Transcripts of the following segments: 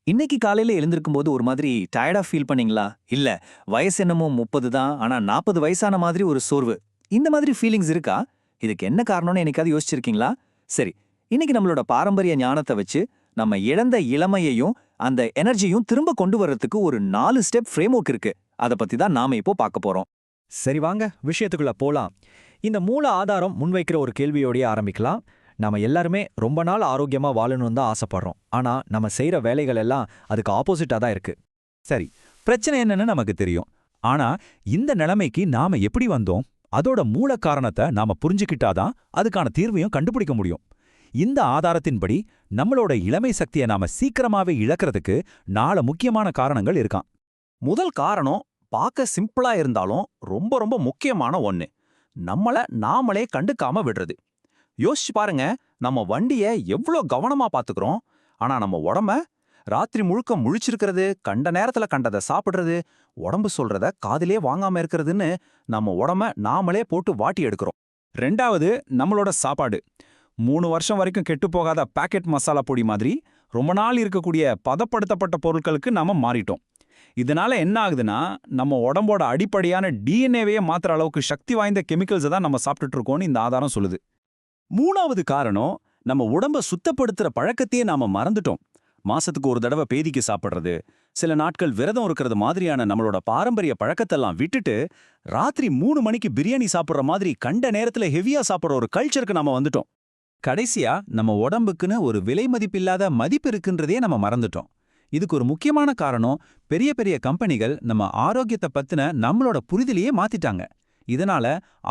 இன்னைக்கு காலையில எழுந்திருக்கும்போது ஒரு மாதிரி டயர்டா ஃபீல் பண்ணீங்களா? இல்ல வயசு என்னமோ 30 தான், ஆனா 40 வயசான மாதிரி ஒரு சோர்வு. இந்த மாதிரி ஃபீலிங்ஸ் இருக்கா? இதுக்கு என்ன காரணம்னு என்னைக்காவது யோசிச்சிருக்கீங்களா? சரி, இன்னைக்கு நம்மளோட பாரம்பரிய ஞானத்த வச்சு நம்ம இழந்த இளமையையும் அந்த எனர்ஜியும் திரும்ப கொண்டு வர்றதுக்கு ஒரு 4 ஸ்டெப் ஃப்ரேம்வொர்க் இருக்கு. அத பத்தி தான் நாம இப்போ பார்க்க போறோம். சரி வாங்க விஷயத்துக்குள்ள போலாம். இந்த மூல ஆதாரம் முன்வைக்கிற ஒரு கேள்வியோடயே ஆரம்பிக்கலாம். நாம எல்லாருமே ரொம்ப நாள் ஆரோக்கியமா வாழணும்னு தான் ஆசைப்படுறோம். ஆனா நம்ம செய்யற வேலைகள் எல்லாம் அதுக்கு ஆப்போசிட்டா தான் இருக்கு. சரி, பிரச்சனை என்னன்னு நமக்கு தெரியும். ஆனா இந்த நிலைமைக்கு நாம எப்படி வந்தோம்? அதோட மூல காரணத்தை நாம புரிஞ்சுக்கிட்டாதான் அதுக்கான தீர்வையும் கண்டுபிடிக்க முடியும். இந்த ஆதாரத்தின்படி நம்மளோட இளமை சக்தியை நாம சீக்கிரமாவே இழக்கிறதுக்கு 4 முக்கியமான காரணங்கள் இருக்காம். முதல் காரணம் பார்க்க சிம்பிளா இருந்தாலும் ரொம்ப ரொம்ப முக்கியமான ஒண்ணு. நம்மள நாமளே கண்டுக்காம விடுறது. யோசிச்சு பாருங்க, நம்ம வண்டிய எவ்ளோ கவனமா பாத்துக்கிறோம். ஆனா நம்ம உடம்ப ராத்திரி முழுக்க முழிச்சிருக்கிறது, கண்ட நேரத்துல கண்டதை சாப்பிடுறது, உடம்பு சொல்றத காதிலே வாங்காம இருக்கிறதுன்னு நம்ம உடம்ப நாமளே போட்டு வாட்டி எடுக்கிறோம். ரெண்டாவது, நம்மளோட சாப்பாடு. 3 வருஷம் வரைக்கும் கெட்டு போகாத பாக்கெட் மசாலா பொடி மாதிரி ரொம்ப நாள் இருக்கக்கூடிய பதப்படுத்தப்பட்ட பொருட்களுக்கு நாம மாறிட்டோம். இதனால என்ன ஆகுதுன்னா, நம்ம உடம்போட அடிப்படையான டிஎன்ஏவையே மாத்துற அளவுக்கு சக்தி வாய்ந்த கெமிக்கல்ஸை தான் நம்ம சாப்பிட்டுட்டு இருக்கோம்னு இந்த ஆதாரம் சொல்லுது. மூணாவது காரணம், நம்ம உடம்ப சுத்தப்படுத்துற பழக்கத்தையே நாம மறந்துட்டோம். மாசத்துக்கு ஒரு தடவை பேதிக்கு சாப்பிடுறது, சில நாட்கள் விரதம் இருக்கிறது மாதிரியான நம்மளோட பாரம்பரிய பழக்கத்தெல்லாம் விட்டுட்டு ராத்திரி 3 மணிக்கு பிரியாணி சாப்பிடுற மாதிரி கண்ட நேரத்துல ஹெவியா சாப்பிடுற ஒரு கல்ச்சருக்கு நாம வந்துட்டோம். கடைசியா, நம்ம உடம்புக்குன்னு ஒரு விலை மதிப்பில்லாத மதிப்பு இருக்குன்றதையே நம்ம மறந்துட்டோம். இதுக்கு ஒரு முக்கியமான காரணம், பெரிய பெரிய கம்பெனிகள் நம்ம ஆரோக்கியத்தை பத்தின நம்மளோட புரிதலையே மாத்திட்டாங்க. இதனால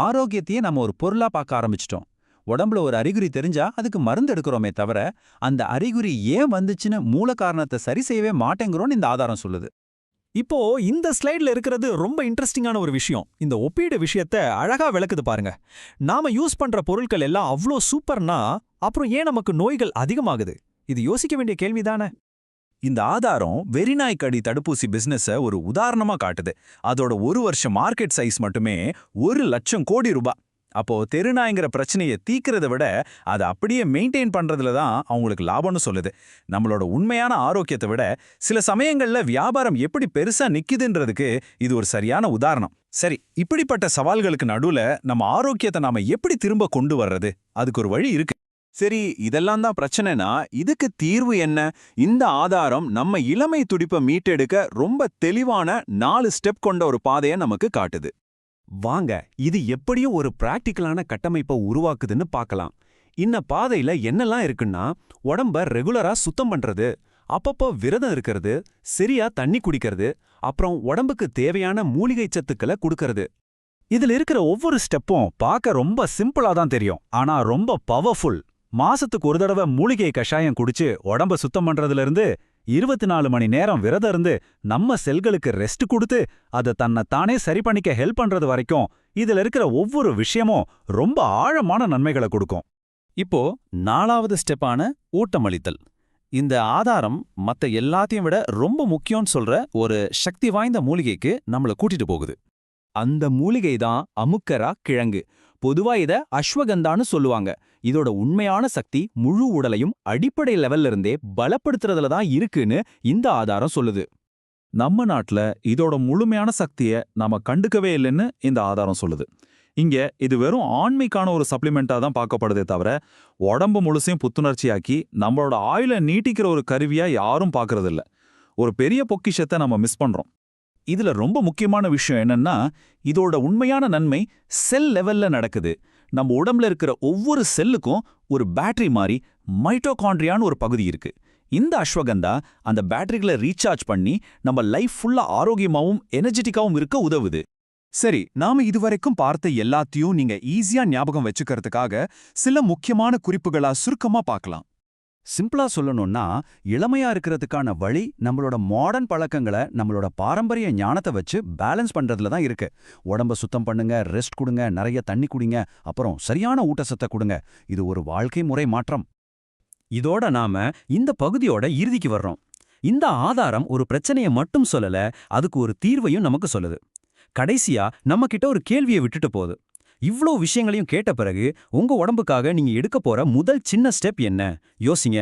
ஆரோக்கியத்தையே நம்ம ஒரு பொருளா பார்க்க ஆரம்பிச்சிட்டோம். உடம்புல ஒரு அறிகுறி தெரிஞ்சா அதுக்கு மருந்து எடுக்கிறோமே தவிர, அந்த அறிகுறி ஏன் வந்துச்சுன்னு மூல காரணத்தை சரி செய்யவே மாட்டேங்கிறோம்னு இந்த ஆதாரம் சொல்லுது. இப்போ இந்த ஸ்லைட்ல இருக்கிறது ரொம்ப இன்ட்ரெஸ்டிங்கான ஒரு விஷயம். இந்த ஒப்பீடு விஷயத்த அழகா விளக்குது பாருங்க. நாம யூஸ் பண்ற பொருட்கள் எல்லாம் அவ்ளோ சூப்பர்னா அப்புறம் ஏன் நமக்கு நோய்கள் அதிகமாகுது? இது யோசிக்க வேண்டிய கேள்விதானே. இந்த ஆதாரம் வெறிநாய் கடி தடுப்பூசி பிசினஸ ஒரு உதாரணமா காட்டுது. அதோட 1 வருஷ மார்க்கெட் சைஸ் மட்டுமே 1 லட்சம் கோடி ரூபாய். அப்போ தெருநாய்ங்கிற பிரச்சனையை தீக்கிறத விட அதை அப்படியே மெயின்டைன் பண்றதுல தான் அவங்களுக்கு லாபம்னு சொல்லுது. நம்மளோட உண்மையான ஆரோக்கியத்தை விட சில சமயங்கள்ல வியாபாரம் எப்படி பெருசா நிக்குதுன்றதுக்கு இது ஒரு சரியான உதாரணம். சரி, இப்படிப்பட்ட சவால்களுக்கு நடுவுல நம்ம ஆரோக்கியத்தை நாம எப்படி திரும்ப கொண்டு வர்றது? அதுக்கு ஒரு வழி இருக்கு. சரி, இதெல்லாம் தான் பிரச்சனைனா இதுக்கு தீர்வு என்ன? இந்த ஆதாரம் நம்ம இளமை துடிப்பை மீட்டெடுக்க ரொம்ப தெளிவான 4 ஸ்டெப் கொண்ட ஒரு பாதையை நமக்கு காட்டுது. வாங்க, இது எப்படியும் ஒரு பிராக்டிக்கலான கட்டமைப்பை உருவாக்குதுன்னு பார்க்கலாம். இந்த பாதையில என்னெல்லாம் இருக்குன்னா, உடம்ப ரெகுலரா சுத்தம் பண்றது, அப்பப்போ விரதம் இருக்கிறது, சரியா தண்ணி குடிக்கிறது, அப்புறம் உடம்புக்கு தேவையான மூலிகை சத்துக்களை கொடுக்கறது. இதுல இருக்கிற ஒவ்வொரு ஸ்டெப்பும் பார்க்க ரொம்ப சிம்பிளா தான் தெரியும், ஆனா ரொம்ப பவர்ஃபுல். மாசத்துக்கு ஒரு தடவை மூலிகை கஷாயம் குடிச்சு உடம்ப சுத்தம் பண்றதுல இருந்து 24 மணி நேரம் விரதம் இருந்து நம்ம செல்களுக்கு ரெஸ்ட் கொடுத்து அதை தன்னை தானே சரி பண்ணிக்க ஹெல்ப் பண்றது வரைக்கும் இதுல இருக்கிற ஒவ்வொரு விஷயமும் ரொம்ப ஆழமான நன்மைகளை கொடுக்கும். இப்போ 4வது ஸ்டெப்பான ஊட்டமளித்தல். இந்த ஆதாரம் மத்த எல்லாத்தையும் விட ரொம்ப முக்கியம்னு சொல்ற ஒரு சக்தி வாய்ந்த மூலிகைக்கு நம்மள கூட்டிட்டு போகுது. அந்த மூலிகை தான் அமுக்கரா கிழங்கு. பொதுவா இத அஸ்வகந்தான்னு சொல்லுவாங்க. இதோட உண்மையான சக்தி முழு உடலையும் அடிப்படை லெவல்ல இருந்தே பலப்படுத்துறதுல தான் இருக்குன்னு இந்த ஆதாரம் சொல்லுது. நம்ம நாட்டுல இதோட முழுமையான சக்தியை நாம கண்டுக்கவே இல்லைன்னு இந்த ஆதாரம் சொல்லுது. இங்க இது வெறும் ஆண்மைக்கான ஒரு சப்ளிமெண்டா தான் பார்க்கப்படுதே தவிர, உடம்பு முழுசையும் புத்துணர்ச்சியாக்கி நம்மளோட ஆயுளை நீட்டிக்கிற ஒரு கருவியா யாரும் பார்க்கறதில்ல. ஒரு பெரிய பொக்கிஷத்தை நம்ம மிஸ் பண்றோம். இதுல ரொம்ப முக்கியமான விஷயம் என்னன்னா, இதோட உண்மையான நன்மை செல் லெவல்ல நடக்குது. நம்ம உடம்புல இருக்கிற ஒவ்வொரு செல்லுக்கும் ஒரு பேட்டரி மாதிரி மைட்டோகாண்ட்ரியான்னு ஒரு பகுதி இருக்கு. இந்த அஸ்வகந்தா அந்த பேட்டரிகளை ரீசார்ஜ் பண்ணி நம்ம லைஃப் ஃபுல்லா ஆரோக்கியமாவும் எனர்ஜெட்டிக்காவும் இருக்க உதவுது. சரி, நாம இதுவரைக்கும் பார்த்த எல்லாத்தையும் நீங்க ஈஸியா ஞாபகம் வச்சுக்கிறதுக்காக சில முக்கியமான குறிப்புகளா சுருக்கமா பார்க்கலாம். சிம்பிளா சொல்லணும்னா, இளமையா இருக்கிறதுக்கான வழி நம்மளோட மாடர்ன் பழக்கங்களை நம்மளோட பாரம்பரிய ஞானத்தை வச்சு பேலன்ஸ் பண்றதுல தான் இருக்கு. உடம்ப சுத்தம் பண்ணுங்க, ரெஸ்ட் கொடுங்க, நிறைய தண்ணி குடிங்க, அப்புறம் சரியான ஊட்டச்சத்தை கொடுங்க. இது ஒரு வாழ்க்கை முறை மாற்றம். இதோட நாம இந்த பகுதியோட இறுதிக்கு வர்றோம். இந்த ஆதாரம் ஒரு பிரச்சனையை மட்டும் சொல்லல, அதுக்கு ஒரு தீர்வையும் நமக்கு சொல்லுது. கடைசியா நம்ம கிட்ட ஒரு கேள்வியை விட்டுட்டு போகுது. இவ்ளோ விஷயங்களையும் கேட்ட பிறகு உங்க உடம்புக்காக நீங்க எடுக்க போற முதல் சின்ன ஸ்டெப் என்ன? யோசிங்க.